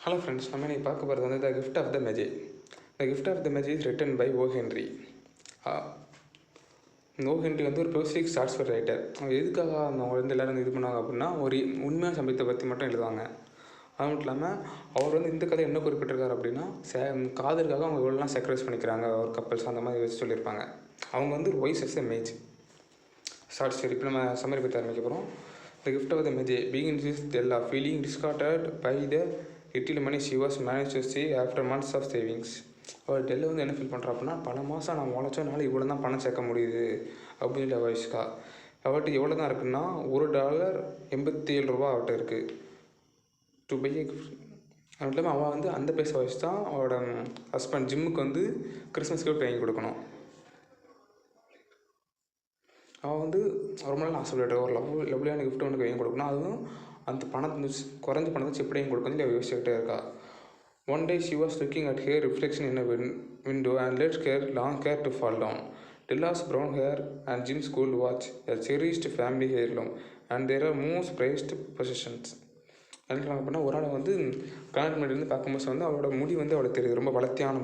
Hello friends, நம்ம இன்னைக்கு பார்க்க போகிறது வந்து the gift of the Magi. The gift of the Magi is written by O Henry. O Henry வந்து ஒரு ப்ரோஸ்டிக் ஷார்ட்ஸ்வர் ரைட்டர். அவர் எதுக்காக அவங்க வந்து எல்லோரும் இது பண்ணாங்க அப்படின்னா, ஒரு உண்மையான சம்பவத்தை பற்றி மட்டும் எழுதுவாங்க. அது மட்டும் இல்லாமல் அவர் வந்து இந்த கதை என்ன குறிப்பிட்டிருக்காரு அப்படின்னா, காதலுக்காக அவங்க எவ்வளோலாம் சாக்ரிஃபைஸ் பண்ணிக்கிறாங்க ஒரு கப்பல்ஸ் அந்த மாதிரி வச்சு சொல்லியிருப்பாங்க. அவங்க வந்து ஒரு வாய்ஸ் எஸ் எ மேஜ் ஷார்ட் ஸ்டோரி. இப்போ நம்ம சம்மரி பற்றி ஆரம்பிக்க போகிறோம். The gift of the Magi begins with Della feeling discarded by the little money she was managed to save after months of savings. அவள் டெல்ல வந்து என்ன ஃபீல் பண்ணுறா அப்படின்னா, பல மாதம் நான் உழைச்சனால இவ்வளோ தான் பணம் சேர்க்க முடியுது அப்படின்னு சொல்லி அவள் அவர்கிட்ட எவ்வளோ தான் இருக்குன்னா $1.87 அவர்கிட்ட இருக்குது டு பை ஏ கிஃப்ட். அது இல்லாமல் அவள் வந்து அந்த பைசா வச்சு தான் அவளோட ஹஸ்பண்ட் ஜிம்முக்கு வந்து கிறிஸ்மஸ் கிஃப்ட் வாங்கி கொடுக்கணும். அவள் வந்து ரொம்ப நாள் ஆசைப்பட்டு ஒரு லவ்லியான கிஃப்ட் ஒன்று வாங்கி கொடுக்கணும். அதுவும் அந்த பணத்தை குறைஞ்ச பணத்தை வச்சு எப்படி வாங்கி கொடுக்கணும் அவள் யோசிச்சுக்கிட்டே இருக்கா. One day she was looking at her reflection in a window and let her long hair to fall down. Della's brown hair and Jim's gold watch, a cherished family heirloom, and their most prized possessions. என்ன அப்படின்னா, ஒரு ஆளை வந்து கல்யாணம் பண்ணிட்டு பார்க்கும்போது வந்து அவளோட முடி வந்து அவளுக்கு தெரியுது, ரொம்ப வளர்த்தியான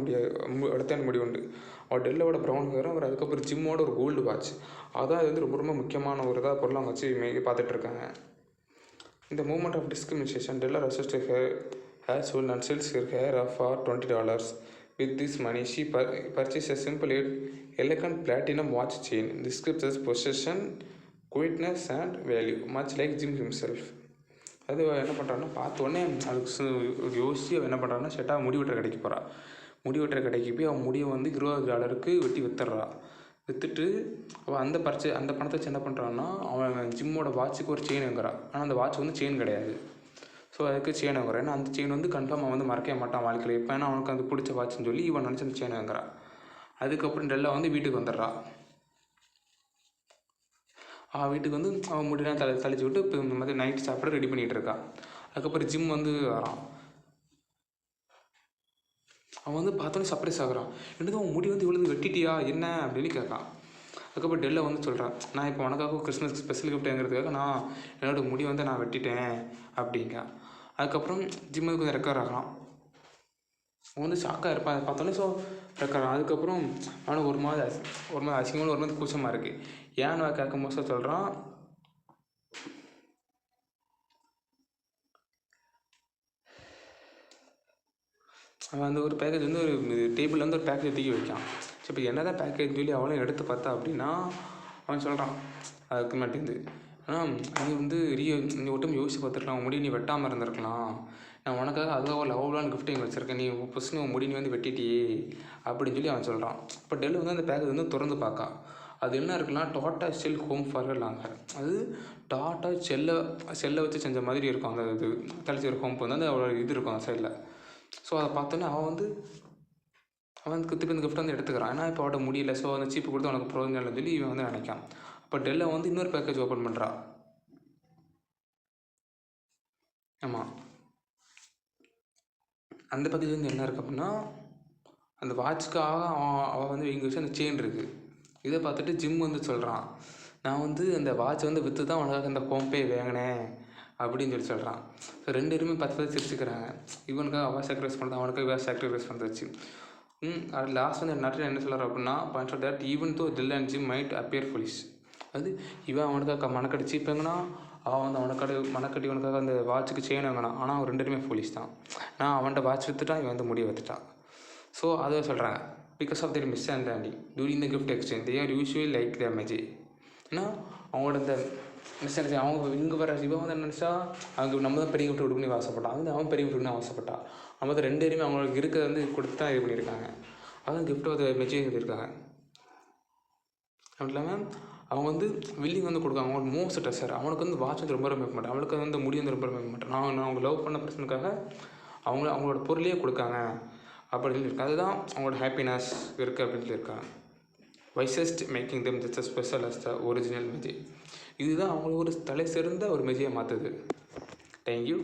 முடி உண்டு. அவள் டெல்லோட ப்ரௌன் ஹேரும் அவர் அதுக்கப்புறம் ஜிம்மோட ஒரு கோல்டு வாட்ச், அதான் அது வந்து ரொம்ப ரொம்ப முக்கியமான ஒரு இதாக பொருளாக வச்சு பார்த்துட்டு இருக்காங்க. இந்த moment of discrimination, Della rushes to her household and sells her hair for $20. With this money, she purchased a simple yet elegant platinum watch chain. Describes as possession, quietness and value, much like Jim himself. அது என்ன பண்ணுறான்னா, பார்த்தோன்னே அதுக்கு யோசிச்சு அவள் என்ன பண்ணுறான்னா, செட்டாக முடி வெட்டுற கடைக்கு போகிறாள். முடி வெட்டுற கடைக்கு போய் அவன் முடியை வந்து $20 வெட்டி வித்துடுறா. விற்றுட்டு அவள் அந்த பணத்தை வச்சு என்ன பண்ணுறான்னா, அவன் ஜிம்மோட வாட்சுக்கு ஒரு செயின் வாங்குறான். ஆனால் அந்த வாட்ச் வந்து செயின் கிடையாது. ஸோ அதுக்கு செயின் வாங்குறான். ஏன்னா அந்த செயின் வந்து கன்ஃபார்ம் அவன் வந்து மறக்கவே மாட்டான் வாழ்க்கையில். இப்போ ஏன்னா அவனுக்கு அது பிடிச்ச வாட்சுன்னு சொல்லி இவன் நினச்சி அந்த செயின் வாங்குறான். அதுக்கப்புறம் டெல்லா வந்து வீட்டுக்கு வந்துடுறா. வீட்டுக்கு வந்து அவன் முடியெல்லாம் தளிச்சு விட்டு இப்போ இந்த மாதிரி நைட் சாப்பிட ரெடி பண்ணிகிட்டு இருக்கா. அதுக்கப்புறம் ஜிம் வந்து வரான். அவன் வந்து பார்த்தோன்னே சர்ப்ரைஸ் ஆகுறான். என்னது அவன் முடி வந்து இவ்வளோ வெட்டிட்டியா என்ன அப்படின்னு கேட்கான். அதுக்கப்புறம் டெல்லை வந்து சொல்கிறான், நான் இப்போ உனக்காக கிறிஸ்மஸ் ஸ்பெஷல் கிஃப்ட் வாங்கிறதுக்காக நான் என்னோடய முடி வந்து நான் வெட்டிட்டேன் அப்படிங்க. அதுக்கப்புறம் ஜிம்முக்கு கொஞ்சம் ரெக்கவர் ஆகிறான். அவன் வந்து ஷாக்காக இருப்பான் அதை பார்த்தோன்னே. So recover. அதுக்கப்புறம் அவனுக்கு ஒரு மாதிரி அசிங்கமான ஒரு மாதிரி கூச்சமாக இருக்குது. ஏன்னு கேட்கும் போது சொல்கிறான், அவன் அந்த ஒரு பேக்கேஜ் வந்து ஒரு டேபிளில் வந்து ஒரு பேக்கேஜ் தூக்கி வைக்கான். ஸோ இப்போ என்ன தான் பேக்கேஜ் சொல்லி அவளும் எடுத்து பார்த்தா அப்படின்னா, அவன் சொல்கிறான் அதுக்கு மாட்டேங்குது. ஆனால் நீ வந்து நீ ஒட்டும் யோசிச்சு பார்த்துருக்கலாம், முடி நீ வெட்டாமல் இருந்திருக்கலாம். நான் உனக்காக அதுக்காக ஒரு லவ்லான கிஃப்ட் இங்கே வச்சுருக்கேன், நீ ஃபஸ்ட்டு உன் முடி நீ வந்து வெட்டிட்டியே அப்படின்னு சொல்லி அவன் சொல்கிறான். இப்போ டெல்லு வந்து அந்த பேக்கேஜ் வந்து திறந்து பார்க்கா. அது என்ன இருக்குன்னா, tata shell home for long hair. அது டாட்டா செல்லை வச்சு செஞ்ச மாதிரி இருக்கும். அந்த இது தலைச்சி ஹோம் வந்து அந்த அவ்வளோ இது இருக்கும் அந்த சைடில். ஸோ அதை பார்த்தோன்னே அவனுக்கு திருப்பி இந்த கிஃப்ட் வந்து எடுத்துக்கிறான். ஏன்னா இப்போ அவட்ட முடியல, ஸோ அந்த சீப்பு கொடுத்து அவனுக்கு ப்ரோஜனம் இல்லைன்னு சொல்லி இவன் வந்து நினைக்கான். அப்போ டெல்லை வந்து இன்னொரு பேக்கேஜ் ஓப்பன் பண்ணுறா. ஆமாம், அந்த பேக்கேஜ் வந்து என்ன இருக்குது அப்படின்னா, அந்த வாட்சுக்காக அவள் வந்து இங்கே வச்சு அந்த செயின் இருக்குது. இதை பார்த்துட்டு ஜிம் வந்து சொல்கிறான், நான் வந்து அந்த வாட்ச் வந்து விற்று தான் உனக்காக இந்த ஹோம்பே வாங்கினேன் அப்படின்னு சொல்கிறான். ஸோ 2 பேருமே 10 சிரிச்சுக்கிறாங்க. இவனுக்காக அவள் சாக்ரிஃபைஸ் பண்ணுறது, அவனுக்காக இவன் சாக்ரிஃபைஸ் பண்ணுறச்சு. அது லாஸ்ட் வந்து நிறைய என்ன சொல்கிறார் அப்படின்னா, point of that even though Della and Jim might appear foolish. அது இவன் அவனுக்காக மனக்கடிச்சு இப்போங்கன்னா அவன் வந்து மனக்கட்டி இவனுக்காக அந்த வாட்சுக்கு செயின் வாங்கினான். ஆனால் அவன் 2 பேருமே ஃபோலிஷ் தான். நான் அவன்கிட்ட வாட்ச் விற்றுட்டான், இவன் வந்து முடிய விற்றுட்டான். ஸோ அதை சொல்கிறாங்க, because of their misunderstanding during the gift exchange they are usually like the மெஜே. ஏன்னா அவங்களோட இந்த மிஸ்அண்டர்ஸ்டாண்டிங், அவங்க இங்கே வர இவன் வந்து என்ன நினச்சா அவங்க நம்ம தான் பெரிய கிஃப்ட் கொடுக்கணும்னு ஆசைப்பட்டான். அது அவன் பெரிய கிஃப்ட் ஆசைப்பட்டான். நம்ம வந்து 2 பேருமே அவங்களுக்கு இருக்கிறத வந்து கொடுத்து தான் இது பண்ணியிருக்காங்க. அதான் கிஃப்ட் வந்து மெஜே சொல்லியிருக்காங்க. அப்படி இல்லாமல் அவங்க வந்து வில்லிங் வந்து கொடுக்காங்க. அவங்களுக்கு மோஸ்ட் ட்ரெஸ்ஸர். அவனுக்கு வந்து வாட்ச் வந்து ரொம்ப மேற்க மாட்டேன், அவளுக்கு வந்து முடி வந்து ரொம்ப மேற்க மாட்டேன். நான் அவங்க லவ் பண்ண பர்சனுக்காக அவங்களோட பொருளையே கொடுக்காங்க அப்படின்னு சொல்லியிருக்காங்க. அதுதான் அவங்களோட ஹாப்பினஸ் இருக்குது அப்படின்னு சொல்லியிருக்காங்க. Wisest making them just special as the original Magi. இதுதான் அவங்கள ஒரு தலை சிறந்த ஒரு மெஜையை மாற்றுது. தேங்க்யூ.